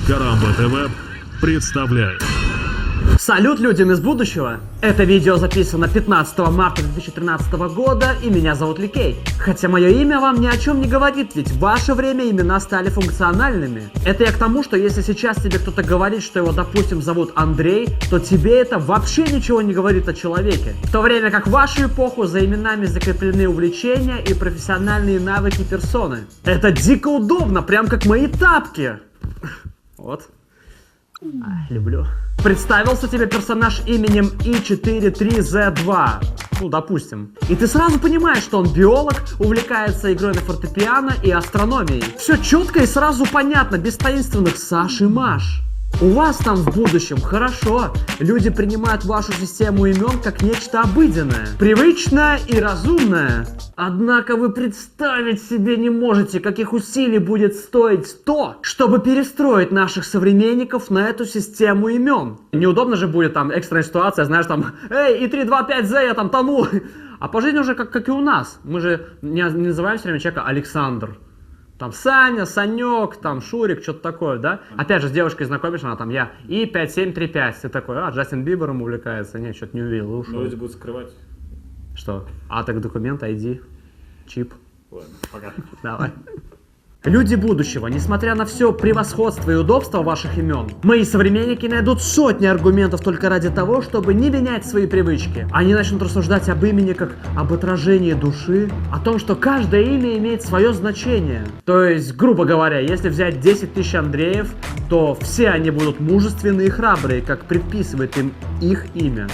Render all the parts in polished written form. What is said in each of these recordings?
Карамба ТВ представляет. Салют, люди из будущего! Это видео записано 15 марта 2013 года, и меня зовут Ликей. Хотя мое имя вам ни о чем не говорит, ведь в ваше время имена стали функциональными. Это я к тому, что если сейчас тебе кто-то говорит, что его, допустим, зовут Андрей, то тебе это вообще ничего не говорит о человеке. В то время как в вашу эпоху за именами закреплены увлечения и профессиональные навыки персоны. Это дико удобно, прям как мои тапки. Вот. Люблю. Представился тебе персонаж именем И43Z2, ну допустим. И ты сразу понимаешь, что он биолог, увлекается игрой на фортепиано и астрономией. Все четко и сразу понятно, без таинственных Саш и Маш. У вас там в будущем хорошо. Люди принимают вашу систему имен как нечто обыденное, привычное и разумное. Однако вы представить себе не можете, каких усилий будет стоить то, чтобы перестроить наших современников на эту систему имен. Неудобно же будет там экстренная ситуация, знаешь, там, эй, И325Z, я там тону. А по жизни уже как и у нас. Мы же не называем все время человека Александр. Там Саня, Санек, там Шурик, что-то такое, да? Опять же, с девушкой знакомишь, она там, я И5735. Ты такой, Джастин Бибером увлекается. Нет, что-то не увидел, ушел. Но люди будут скрывать. Что? Так документ, ID, чип. Ладно, пока. Давай. Люди будущего, несмотря на все превосходство и удобство ваших имен, мои современники найдут сотни аргументов только ради того, чтобы не менять свои привычки. Они начнут рассуждать об имени как об отражении души, о том, что каждое имя имеет свое значение. То есть, грубо говоря, если взять 10 тысяч Андреев, то все они будут мужественные и храбрые, как предписывает им их имя.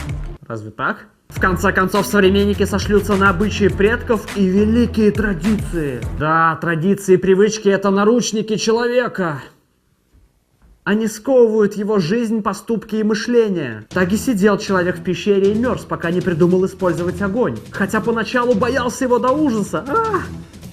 Разве так? В конце концов, современники сошлются на обычаи предков и великие традиции. Да, традиции и привычки — это наручники человека. Они сковывают его жизнь, поступки и мышление. Так и сидел человек в пещере и мерз, пока не придумал использовать огонь. Хотя поначалу боялся его до ужаса.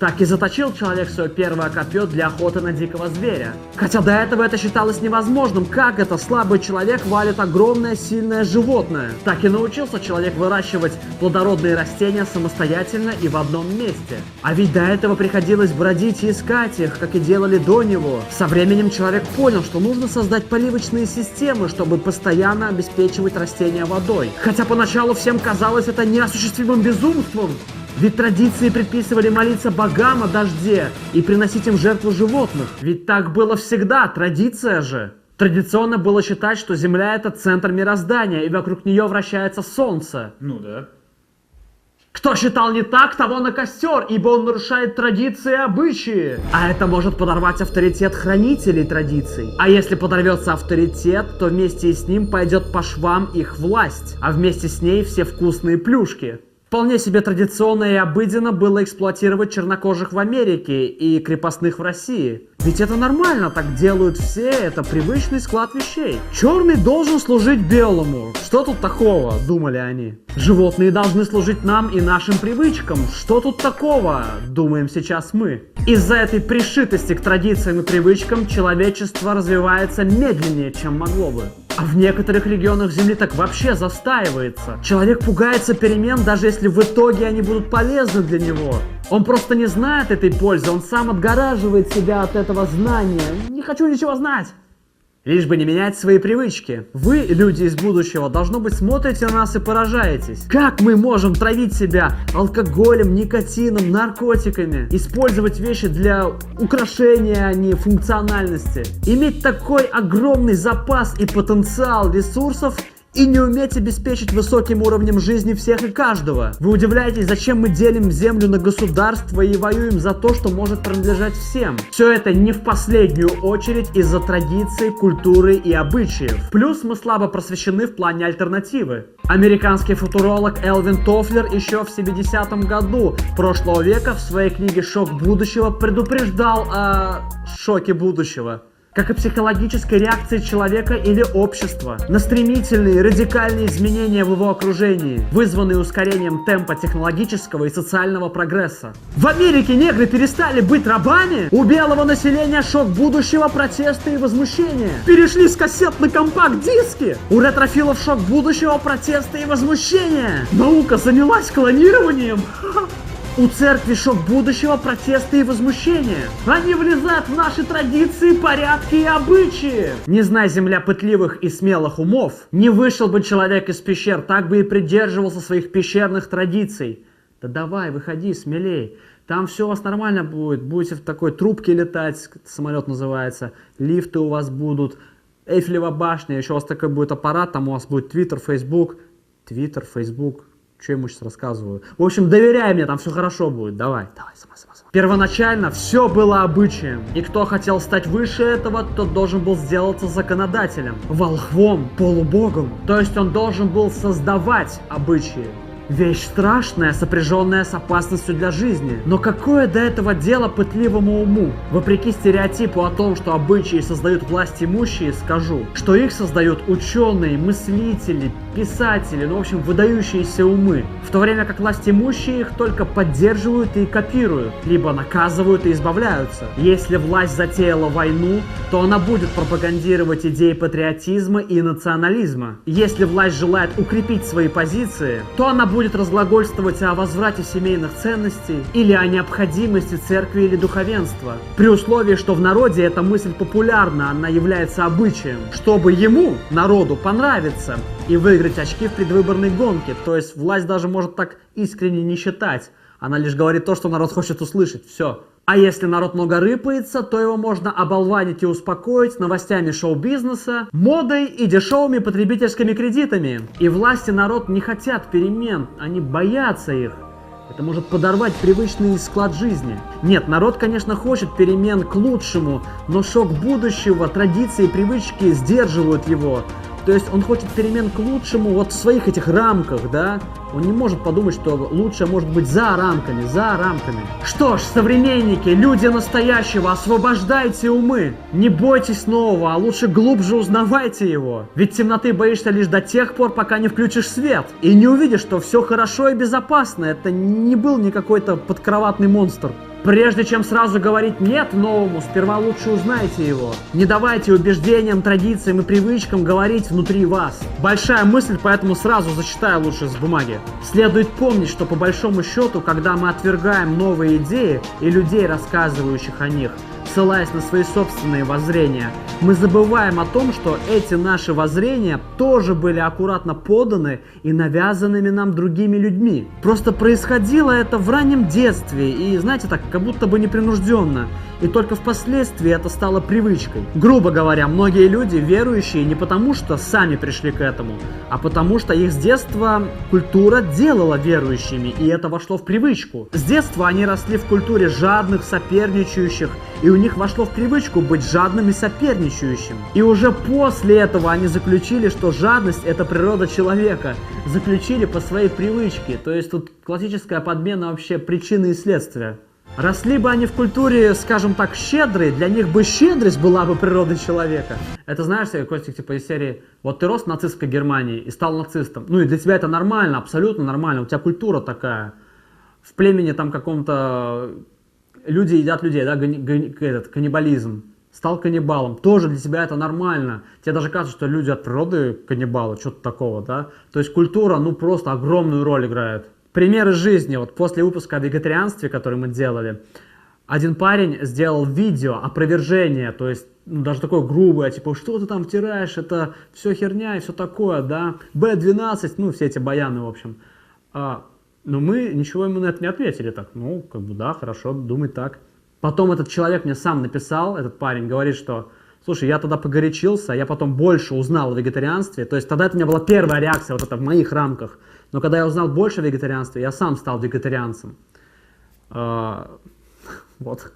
Так и заточил человек свое первое копье для охоты на дикого зверя. Хотя до этого это считалось невозможным, как это слабый человек валит огромное сильное животное. Так и научился человек выращивать плодородные растения самостоятельно и в одном месте. А ведь до этого приходилось бродить и искать их, как и делали до него. Со временем человек понял, что нужно создать поливочные системы, чтобы постоянно обеспечивать растения водой. Хотя поначалу всем казалось это неосуществимым безумством. Ведь традиции предписывали молиться богам о дожде и приносить им жертву животных. Ведь так было всегда, традиция же. Традиционно было считать, что Земля — это центр мироздания, и вокруг нее вращается Солнце. Ну да. Кто считал не так, того на костер, ибо он нарушает традиции и обычаи. А это может подорвать авторитет хранителей традиций. А если подорвется авторитет, то вместе с ним пойдет по швам их власть, а вместе с ней все вкусные плюшки. Вполне себе традиционно и обыденно было эксплуатировать чернокожих в Америке и крепостных в России. Ведь это нормально, так делают все, это привычный склад вещей. Черный должен служить белому. Что тут такого, думали они. Животные должны служить нам и нашим привычкам. Что тут такого, думаем сейчас мы. Из-за этой пришитости к традициям и привычкам человечество развивается медленнее, чем могло бы. А в некоторых регионах Земли так вообще застаивается. Человек пугается перемен, даже если в итоге они будут полезны для него. Он просто не знает этой пользы, он сам отгораживает себя от этого знания. Не хочу ничего знать. Лишь бы не менять свои привычки. Вы, люди из будущего, должно быть, смотрите на нас и поражаетесь. Как мы можем травить себя алкоголем, никотином, наркотиками? Использовать вещи для украшения, а не функциональности? Иметь такой огромный запас и потенциал ресурсов и не уметь обеспечить высоким уровнем жизни всех и каждого. Вы удивляетесь, зачем мы делим землю на государства и воюем за то, что может принадлежать всем. Все это не в последнюю очередь из-за традиций, культуры и обычаев. Плюс мы слабо просвещены в плане альтернативы. Американский футуролог Элвин Тофлер еще в 70-м году прошлого века в своей книге «Шок будущего» предупреждал о шоке будущего, как и психологической реакции человека или общества на стремительные радикальные изменения в его окружении, вызванные ускорением темпа технологического и социального прогресса. В Америке негры перестали быть рабами? У белого населения шок будущего, протесты и возмущения перешли с кассет на компакт-диски. У ретрофилов шок будущего, протесты и возмущения. Наука занялась клонированием. У церкви шок будущего, протесты и возмущения. Они влезают в наши традиции, порядки и обычаи. Не зная земля пытливых и смелых умов, не вышел бы человек из пещер, так бы и придерживался своих пещерных традиций. Да давай, выходи, смелей. Там все у вас нормально будет. Будете в такой трубке летать, самолет называется. Лифты у вас будут. Эйфелева башня, еще у вас такой будет аппарат, там у вас будет Твиттер, Фейсбук. Твиттер, Фейсбук, что я ему сейчас рассказываю? В общем, доверяй мне, там все хорошо будет, давай, сама. Первоначально все было обычаем, и кто хотел стать выше этого, тот должен был сделаться законодателем, волхвом, полубогом, то есть он должен был создавать обычаи. Вещь страшная, сопряженная с опасностью для жизни. Но какое до этого дело пытливому уму? Вопреки стереотипу о том, что обычаи создают власть имущие, скажу, что их создают ученые, мыслители, писатели, ну в общем выдающиеся умы. В то время как власть имущие их только поддерживают и копируют, либо наказывают и избавляются. Если власть затеяла войну, то она будет пропагандировать идеи патриотизма и национализма. Если власть желает укрепить свои позиции, то она будет разглагольствовать о возврате семейных ценностей или о необходимости церкви или духовенства. При условии, что в народе эта мысль популярна, она является обычаем, чтобы ему, народу, понравиться и выиграть очки в предвыборной гонке. То есть власть даже может так искренне не считать. Она лишь говорит то, что народ хочет услышать. Все. А если народ много рыпается, то его можно оболванить и успокоить новостями шоу-бизнеса, модой и дешевыми потребительскими кредитами. И власть и народ не хотят перемен, они боятся их. Это может подорвать привычный склад жизни. Нет, народ, конечно, хочет перемен к лучшему, но шок будущего, традиции и привычки сдерживают его. То есть он хочет перемен к лучшему вот в своих этих рамках, да? Он не может подумать, что лучшее может быть за рамками. Что ж, современники, люди настоящего, освобождайте умы. Не бойтесь нового, а лучше глубже узнавайте его. Ведь темноты боишься лишь до тех пор, пока не включишь свет. И не увидишь, что все хорошо и безопасно. Это не был не какой-то подкроватный монстр. Прежде чем сразу говорить «нет» новому, сперва лучше узнайте его. Не давайте убеждениям, традициям и привычкам говорить внутри вас. Большая мысль, поэтому сразу зачитаю лучше с бумаги. Следует помнить, что по большому счету, когда мы отвергаем новые идеи и людей, рассказывающих о них, ссылаясь на свои собственные воззрения, мы забываем о том, что эти наши воззрения тоже были аккуратно поданы и навязанными нам другими людьми. Просто происходило это в раннем детстве и, знаете, так, как будто бы непринужденно. И только впоследствии это стало привычкой. Грубо говоря, многие люди верующие не потому, что сами пришли к этому, а потому что их с детства культура делала верующими, и это вошло в привычку. С детства они росли в культуре жадных, соперничающих, и у них вошло в привычку быть жадным и соперничающим. И уже после этого они заключили, что жадность – это природа человека. Заключили по своей привычке. То есть тут классическая подмена вообще причины и следствия. Росли бы они в культуре, скажем так, щедрой, для них бы щедрость была бы природой человека. Это знаешь, Костик, типа из серии, вот ты рос в нацистской Германии и стал нацистом. Ну и для тебя это нормально, абсолютно нормально, у тебя культура такая. В племени там каком-то люди едят людей, да, каннибализм. Стал каннибалом, тоже для тебя это нормально. Тебе даже кажется, что люди от природы каннибалы, что-то такого, да. То есть культура, ну просто огромную роль играет. Пример из жизни. Вот после выпуска о вегетарианстве, который мы делали, один парень сделал видео опровержение, то есть ну, даже такое грубое, типа, что ты там втираешь, это все херня и все такое, да. Б12, ну все эти баяны, в общем. Но мы ничего ему на это не ответили, так, ну, как бы да, хорошо, думай так. Потом этот человек мне сам написал, этот парень, говорит, что, слушай, я тогда погорячился, я потом больше узнал о вегетарианстве, то есть тогда это у меня была первая реакция, вот это в моих рамках. Но когда я узнал больше о вегетарианстве, я сам стал вегетарианцем. Вот,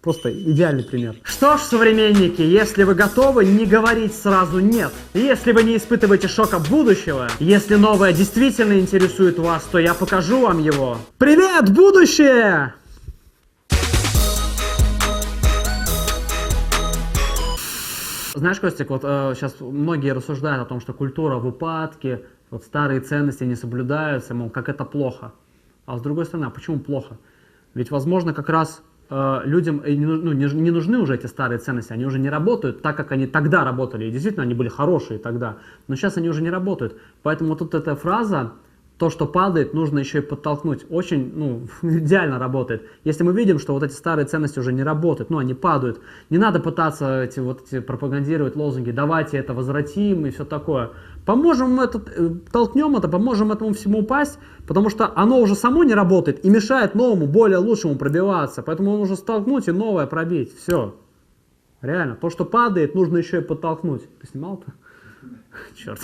просто идеальный пример. Что ж, современники, если вы готовы, не говорить сразу «нет». Если вы не испытываете шока будущего, если новое действительно интересует вас, то я покажу вам его. Привет, будущее! Знаешь, Костик, вот сейчас многие рассуждают о том, что культура в упадке, вот старые ценности не соблюдаются, мол, как это плохо. А с другой стороны, а почему плохо? Ведь, возможно, как раз людям не нужны уже эти старые ценности, они уже не работают так, как они тогда работали. И действительно, они были хорошие тогда, но сейчас они уже не работают. Поэтому вот тут эта фраза То, что падает, нужно еще и подтолкнуть. Очень, идеально работает. Если мы видим, что вот эти старые ценности уже не работают, они падают, не надо пытаться эти пропагандировать лозунги, давайте это возвратим и все такое. Поможем толкнем это, поможем этому всему упасть, потому что оно уже само не работает и мешает новому, более лучшему пробиваться. Поэтому нужно столкнуть и новое пробить. Все. Реально. То, что падает, нужно еще и подтолкнуть. Ты снимал-то? Черт.